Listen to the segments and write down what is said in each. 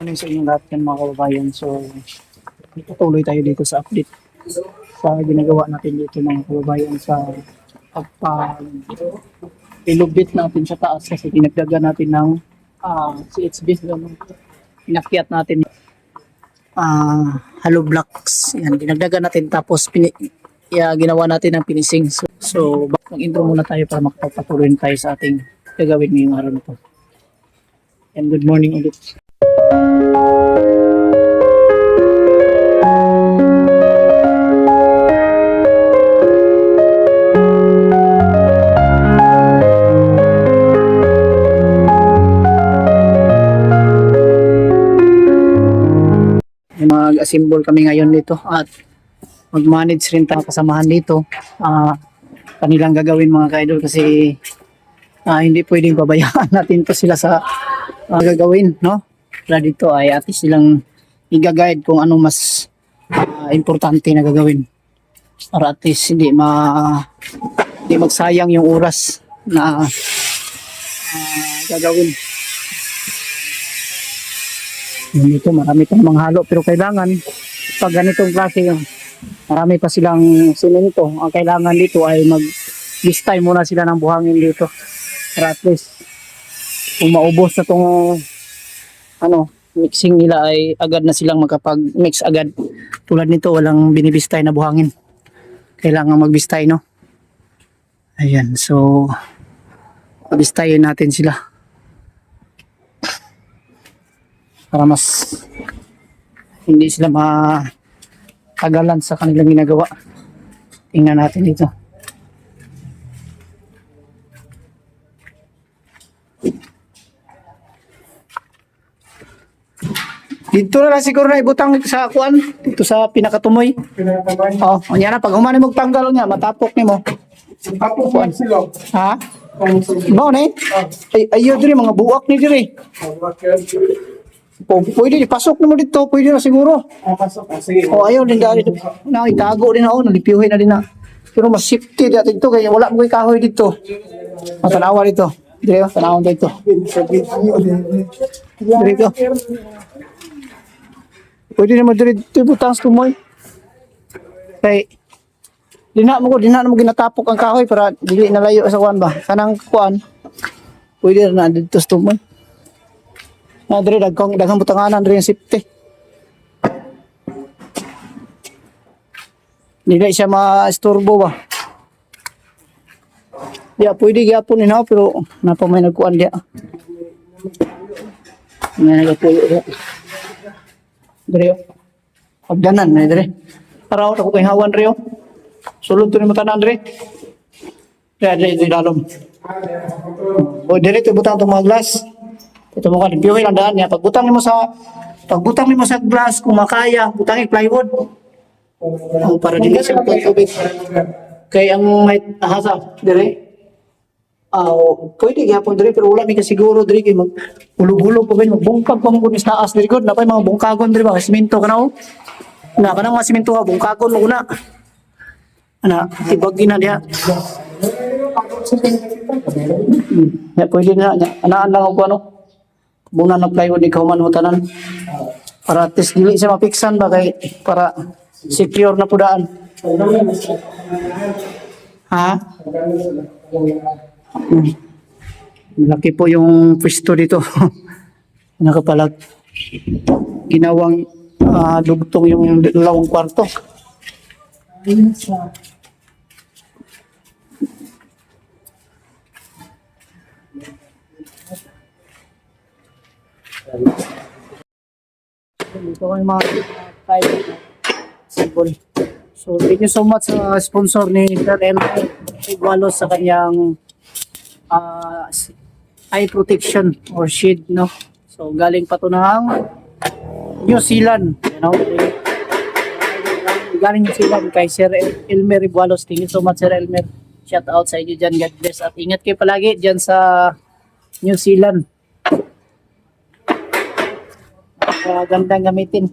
Morning sa inyong lahat yan mga kababayan. So, tutuloy tayo dito sa update sa ginagawa natin dito mga kababayan sa pag-ilubit natin sa taas kasi dinagdagan natin ng CHB. Pinakyat natin hollow blocks. Yan, dinagdagan natin tapos ginawa natin ng finishing. So mag-intro muna tayo para makapagpatuloy tayo sa ating gagawin ngayong araw na to. And good morning ulit. Mag-assemble kami ngayon dito at mag-manage rin tayo kasamahan dito. Kanilang gagawin mga ka-idol kasi hindi pwedeng pabayaan natin to sila sa gagawin, no? Kaya dito ay at least silang i-guide kung ano mas importante na gagawin para at least hindi magsayang yung oras na gagawin. Dito marami pang manghalo pero kailangan pag ganitong klase marami pa silang simento. Ang kailangan dito ay mag-listay muna sila ng buhangin dito para at least kung maubos na tong mixing nila ay agad na silang makapag-mix agad. Tulad nito walang binibistay na buhangin. Kailangan magbistay, no? Ayan, so pabistayin natin sila para mas hindi sila matagalan sa kanilang ginagawa. Tingnan natin dito. Dito na lang siguro na ibutang sa kuan, dito sa pinakatumoy. Oo, anya na pag humani mo tanggal niya, matapok nimo. Tapos kuan sila. Ha? Mo ni? Ayo diri mga buwak ni diri. Pwede ipasok mo dito, pwede na siguro. Pasok. Sige. O ayaw din dali. Na itago din ako, nalipiyuhin na din na. Pero mas safety dito dito kaya wala mo kahoy dito. Matanawa dito. Dire, tanawon dito. Dito. Pwede naman dito butang tumoy. Kay dina mo ginatapok ang kahoy para dili na layo sa kuan ba. Kanang kuan. Pwede na dito tumoy. Dre daghang butanganan dre yung safety. Hindi siya ma-istorbo ba. Pwede gyapon ni na pero napa may nagkuan dia. May nagapuyo dia. Dre. Abdanan na dre. Para ako kay hawan dre. Sulod to ni matanan dre. Dre dalom. O dre to butang to mga glass. Ito mo kan piyuhin ang daan niya. Pagbutang mo sa glass kung makaya, butangin plywood. Para dili siya magtubig. Kay ang may ahasa dire. Pwede gyapon dire pero wala mi ka siguro dire kay maghulog-hulog pa ben magbungkag pa mo kun taas dire gud napay mga bungkagon dire ba semento kana na kanang mga semento ha bungkagon mo una. Tibagin na diha. Ya pwede na anaan lang ako ano. Muna na plywood ikaw man hutanan para at least dili siya mapiksan ba kay para secure na pudaan. Ha? Malaki po yung pwesto dito. Nakapalag ginawang dugtong yung dalawang kwarto. Dito ko yung mga symbol. So thank you so much sa sponsor ni Sir Elmer Igualos sa kanyang eye protection or shade, no? So galing pa to ng New Zealand, you know? Galing New Zealand kay Sir Elmer Igualos. Thank you so much Sir Elmer. Shout out sa inyo dyan. God bless at ingat kayo palagi dyan sa New Zealand. Gandang gamitin.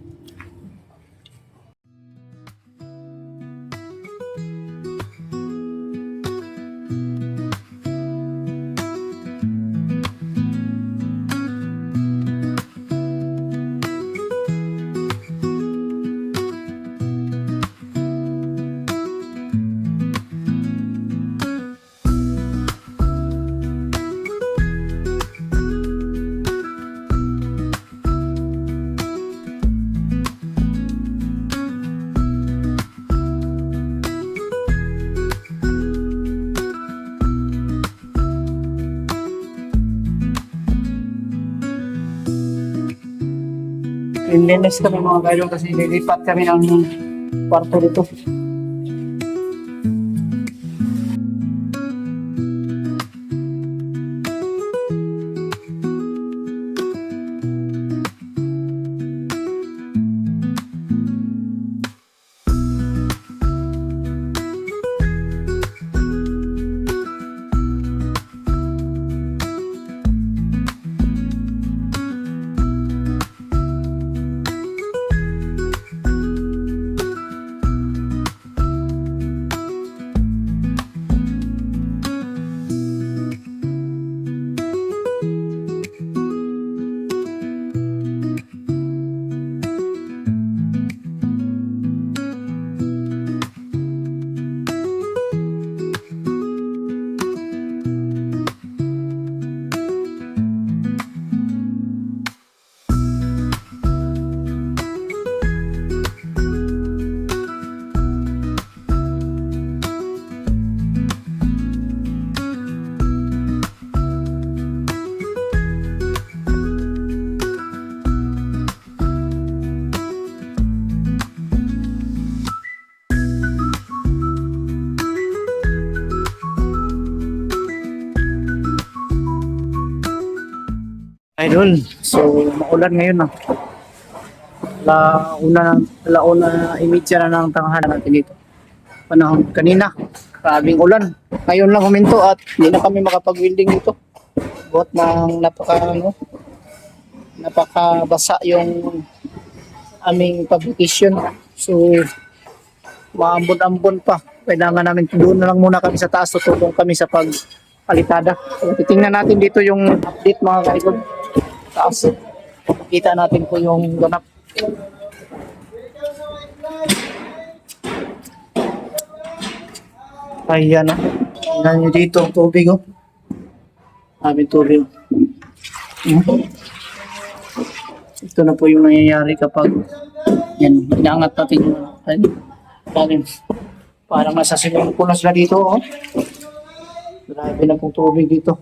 Cleanliness kami mga kaidol kasi lilipat kami ng kwarto dito. Idol, so maulan ngayon na. Alauna imidya na ng tanghali natin dito. Panahon kanina, grabing ulan. Ngayon lang huminto at hindi na kami makapag-welding dito. Buhat ng napakabasa yung aming publication. So, maambon-ambon pa. Kailangan namin doon na lang muna kami sa taas. Tutulong kami sa pagpalitada. So, titingnan natin dito yung update mga kaidol. Taas. Kita natin po yung ganap. Ayan o. Tingnan nyo dito ang tubig o. Aming tubig. Ito na po yung nangyayari kapag yan, inaangat natin yung parang nasa swimming pool na sila dito o. Grabe na pong tubig dito.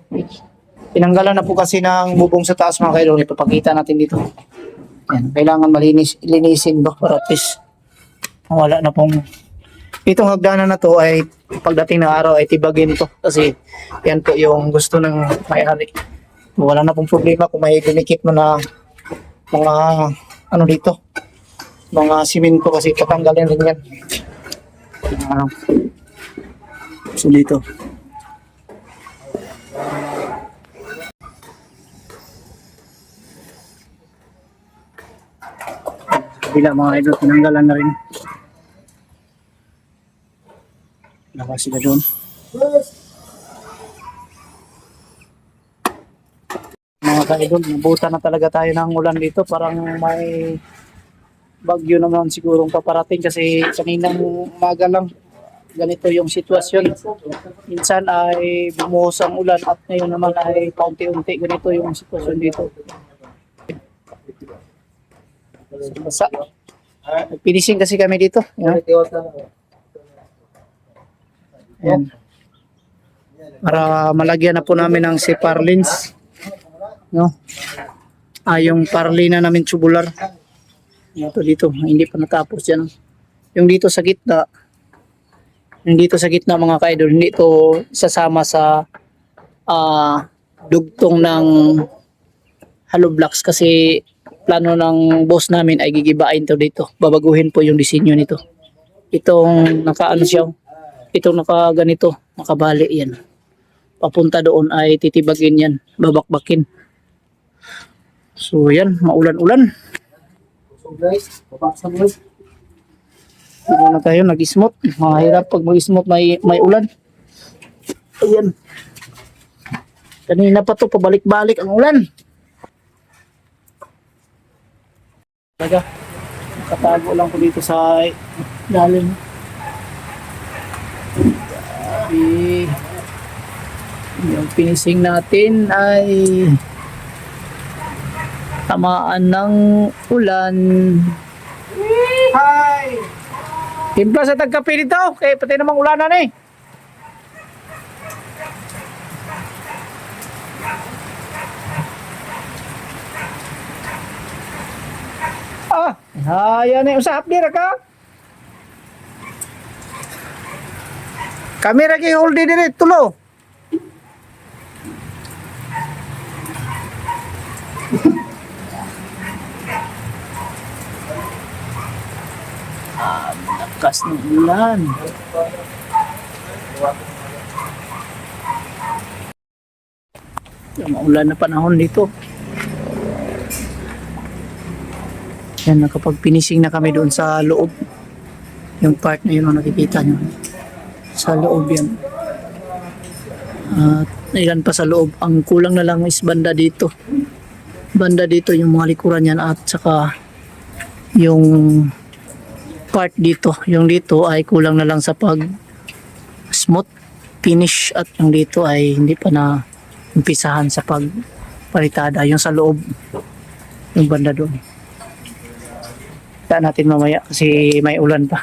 Tinanggalan na po kasi ng bubong sa taas mga kaidol. Ipapakita natin dito. Yan, kailangan linisin to para at least wala na pong itong hagdanan na to ay pagdating ng araw ay tibagin to kasi yan po yung gusto ng may-ari. Wala na pong problema kung may dinikit mo na mga ano dito mga simento kasi tatanggalin rin yan. So dito kabila mga idol, tinanggalan na rin. Labas sila doon. Mga ka-idol, nabuta na talaga tayo ng ulan dito. Parang may bagyo naman sigurong paparating kasi kaninang umaga lang ganito yung sitwasyon. Minsan ay bumuhos ang ulan at ngayon naman ay paunti-unti ganito yung sitwasyon dito. Basa. Nag-finishing kasi kami dito. Yan. Yan. Para malagyan na po namin ng si Parlins. No? Yung parlina namin tubular. Ito dito, hindi pa natapos yan. Yung dito sa gitna, mga ka-idol, hindi ito sasama sa dugtong ng hollow blocks kasi plano ng boss namin ay gigibain to dito. Babaguhin po yung disenyo nito. Itong nakaano siya, itong nakaganito, nakabali yan. Papunta doon ay titibagin yan, babakbakin. So yan, maulan-ulan. So guys, papaksa mo. Hindi na tayo nag-smooth. Mahirap pag mag-smooth may ulan. Ayan. Kanina pa to, pabalik-balik ang ulan. Talaga, katago lang ko dito sa lalim. Yung finishing natin ay tamaan ng ulan. Hi! Timpla sa tagkape dito, kaya pati namang ulanan eh. Ayan eh. Usap dira ka. Kami lagi hold diri tulo. Lakas ng ulan. Yung maulan na panahon dito. Yan, nakapag-finishing na kami doon sa loob. Yung part na yun ang nakikita nyo. Sa loob yan. At ilan pa sa loob. Ang kulang na lang is banda dito. Banda dito yung mga likuran yan at saka yung part dito. Yung dito ay kulang na lang sa pag smooth finish at yung dito ay hindi pa na umpisahan sa pagpalitada. Yung sa loob, yung banda doon. Daan natin mamaya kasi may ulan pa.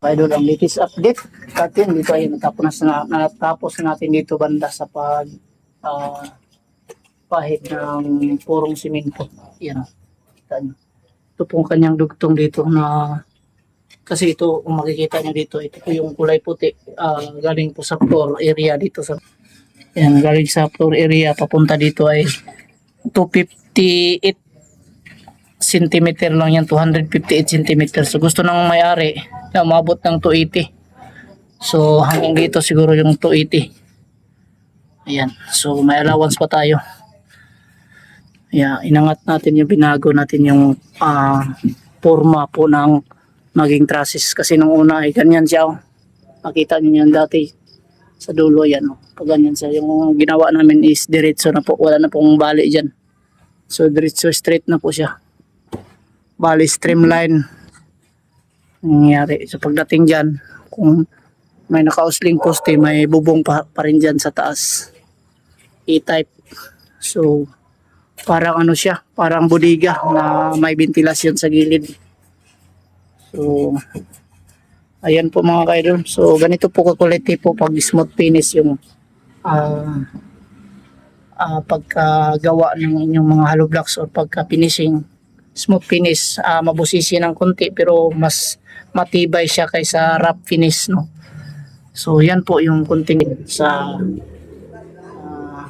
Idol, ang latest update natin dito ay natapos na natin dito banda sa pahid ng purong simento. Yan. Kita nyo. Ito pong kanyang dugtong dito na kasi ito kung makikita nyo dito, ito po yung kulay puti galing po sa floor area dito sa yan, galing sa floor area papunta dito ay 258 centimeter lang yan, 258 centimeter. So gusto ng may-ari na umabot ng 280. So hanggang dito siguro yung 280. Ayan. So may allowance pa tayo. Ayan, inangat natin yung binago natin yung forma po ng maging trusses kasi nung una ay ganyan siya. Oh. Makita niyo yan dati sa dulo yan. Oh. Pag ganyan siya. Yung ginawa namin is diretso na po. Wala na pong bali dyan. So diretso straight na po siya. Bali streamline nangyayari. So pagdating dyan, kung may naka-usling poste, may bubong pa rin dyan sa taas. E-type. So parang ano siya, parang bodega na may ventilasyon sa gilid. So ayan po mga kaidol. So ganito po quality po pag smooth finish yung pagkagawa ng inyong mga hollow blocks or pagka finishing. Smooth finish, mabusisi ng konti pero mas matibay siya kaysa rough finish, no. So yan po yung konting sa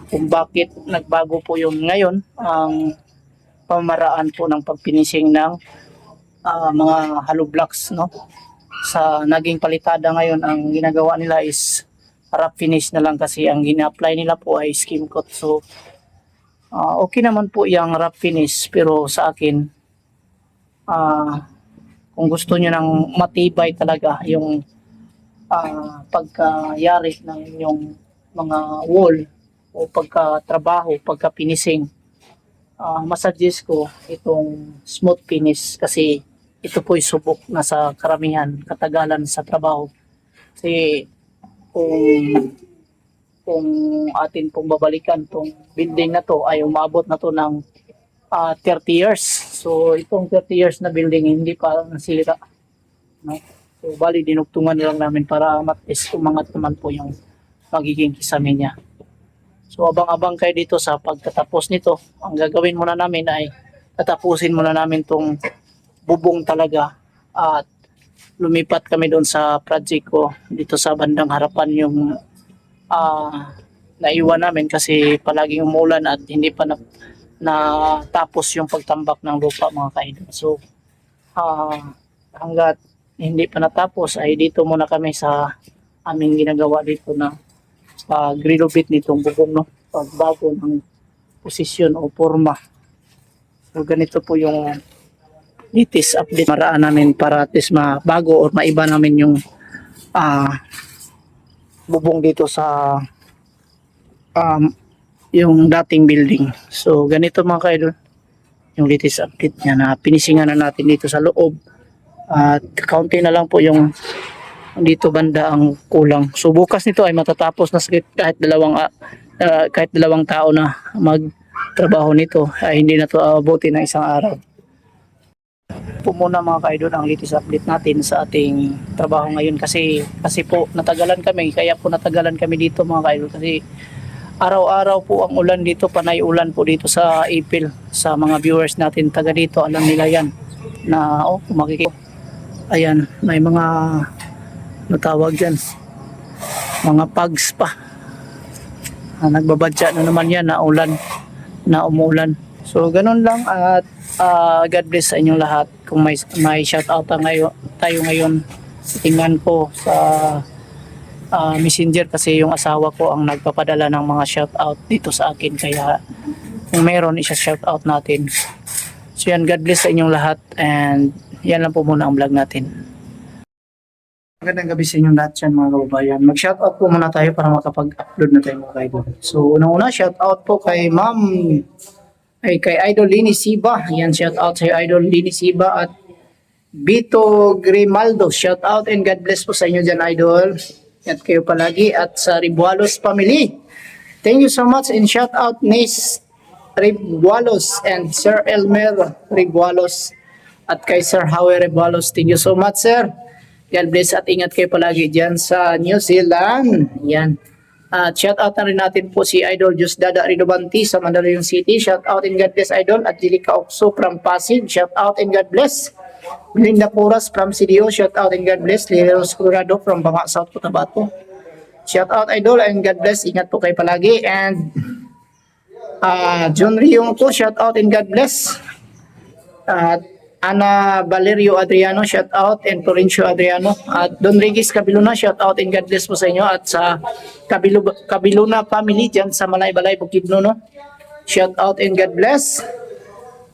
kung bakit nagbago po yung ngayon ang pamaraan po ng pag-finishing ng mga hollow blocks, no. Sa naging palitada ngayon, ang ginagawa nila is rough finish na lang kasi ang gina-apply nila po ay skim coat. So okay naman po yung rough finish pero sa akin kung gusto nyo ng matibay talaga yung pagkayari ng inyong mga wall o pagkatrabaho, pagka-finishing, masuggest ko itong smooth finish kasi ito po ay subok na sa karamihan, katagalan sa trabaho. Kasi kung atin pong babalikan tong building na to ay umabot na to ng 30 years. So itong 30 years na building hindi pa nasira, no? So bali dinugtungan lang namin para at-least umangat naman po yung magiging kisame niya. So abang-abang kayo dito sa pagtatapos nito. Ang gagawin muna namin ay tatapusin muna namin tong bubong talaga at lumipat kami doon sa project ko dito sa bandang harapan yung naiwan namin kasi palaging umulan at hindi pa tapos yung pagtambak ng lupa mga kaidol. So hanggat hindi pa natapos ay dito muna kami sa aming ginagawa dito na pag-renovate nitong bubong, no? Pagbago ng posisyon o forma. So ganito po yung latest update maraan namin para at least mabago or maiba namin yung bubong dito sa um, yung dating building. So ganito mga kaidol yung latest update niya na pinisingan na natin dito sa loob at kaunti na lang po yung dito banda ang kulang. So bukas nito ay matatapos na kahit dalawang tao na magtrabaho nito ay hindi na to abuti ng isang araw. Po muna mga kaidol ang latest update natin sa ating trabaho ngayon kasi po natagalan kami dito mga kaidol kasi araw-araw po ang ulan dito, panay ulan po dito sa April. Sa mga viewers natin taga dito alam nila yan na kung makikita ayan may mga natawag dyan mga pugs pa nagbabadya na naman yan na ulan na umulan. So ganun lang at God bless sa inyong lahat. Kung may shout out tayo ngayon, tingnan ko sa messenger kasi yung asawa ko ang nagpapadala ng mga shout out dito sa akin kaya kung meron isa-shout out natin. So yan, God bless sa inyong lahat and yan lang po muna ang vlog natin. Magandang gabi sa inyong lahat yan mga kababayan. Mag-shout out po muna tayo para makapag-upload na tayo mga kaidol. So unang-una shout out po kay kay Idol Lini Siba. Yan, shout out sa Idol Lini Siba at Vito Grimaldo. Shout out and God bless po sa inyo dyan, Idol. At kayo palagi at sa Ribualos family. Thank you so much and shout out Nis Ribualos and Sir Elmer Ribualos at kay Sir Howie Ribualos. Thank you so much, sir. God bless at ingat kayo palagi dyan sa New Zealand. Yan. At shout out na rin natin po si Idol Diosdado Ridobanti sa Mandaluyong City. Shout out and God bless, Idol. At Jelica Oxo from Pasig. Shout out and God bless. Melinda Puras from CDO. Shout out and God bless. Liros Colorado from Banga, South Cotabato. Shout out, Idol, and God bless. Ingat po kayo palagi. And John Riong po, shout out and God bless. At Ana Valerio Adriano, shout out, and Florencio Adriano. At Don Regis Cabiluna, shout out and God bless po sa inyo. At sa Cabiluna family dyan sa Malay-Balay, Bukidnon, no? Shout out and God bless.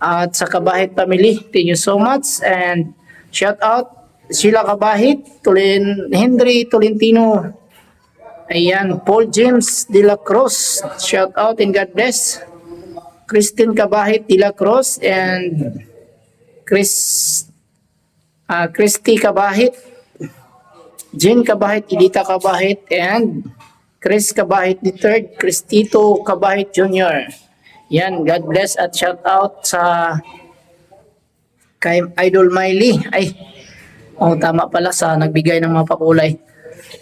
At sa Kabahit family, thank you so much. And shout out Sheila Kabahit, Henry Tolentino. Ayan, Paul James de la Cruz, shout out and God bless. Christine Kabahit de la Cruz and Christy Kabahit, Jean Kabahit, Edita Kabahit, and Chris Kabahit III, Cristito Kabahit Jr. Yan, God bless at shout out sa kay Idol Miley. Tama pala sa nagbigay ng mga pakulay.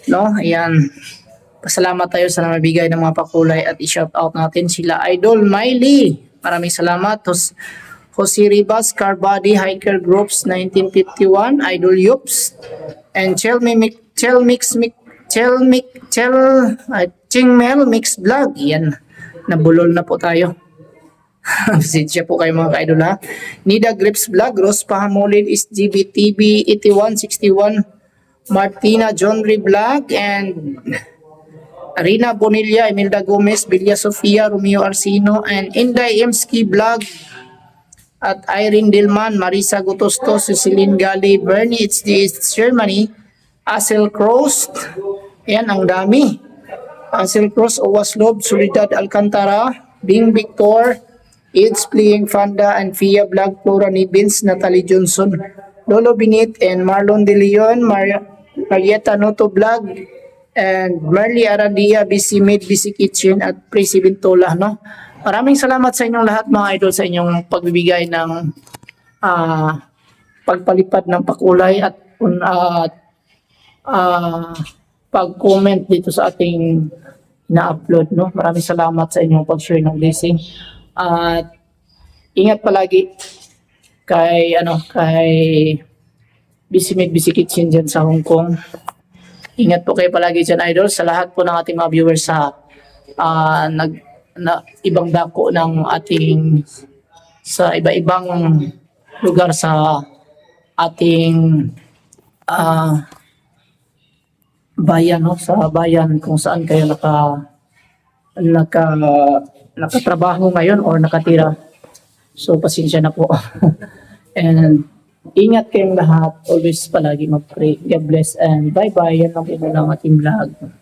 No, ayan. Pasalamat tayo sa namibigay ng mga pakulay at i-shout out natin sila Idol Miley. Maraming salamat. Jose Ribas, Carbody Hiker Groups 1951, Idol Yups, and Chingmel Mix Vlog. Yan, nabulol na po tayo. Siya po kayo mga ka-idol ha. Nida Grips Vlog, Rose Pahamulin, SGB-TV 8161, Martina Johnry Vlog, and Rina Bonilla, Imelda Gomez, Villa Sofia, Romeo Arsino, and Inday Emski Vlog, at Irene Dilman, Marisa Gutosto, Ceciline Gali, Bernie HDS Germany, Asel Cross, ayan ang dami. Asel Cross, Owaslob, Solidad Alcantara, Bing Victor, It's Playing Fanda, and Fia Vlog, Flora Nibins, Natalie Johnson, Lolo Binit, and Marlon De Leon, Marietta Noto Vlog, and Marley Aradia, BC Made, BC Kitchen, at Presi Bintola, no? Maraming salamat sa inyong lahat mga idol sa inyong pagbibigay ng pagpalipad ng pakulay at pag-comment dito sa ating na-upload, no? Maraming salamat sa inyong pag-share ng blessing. At ingat palagi kay BC Made, BC Kitchen dyan sa Hong Kong. Ingat po kayo palagi dyan idol sa lahat po ng ating mga viewers sa ibang dako ng ating sa iba-ibang lugar sa ating bayan, no? Sa bayan kung saan kayo naka nakatrabaho ngayon or nakatira. So pasensya na po. And ingat kayong lahat. Always palagi mag-pray. God bless and bye-bye. Yan lang po muna ang ating vlog.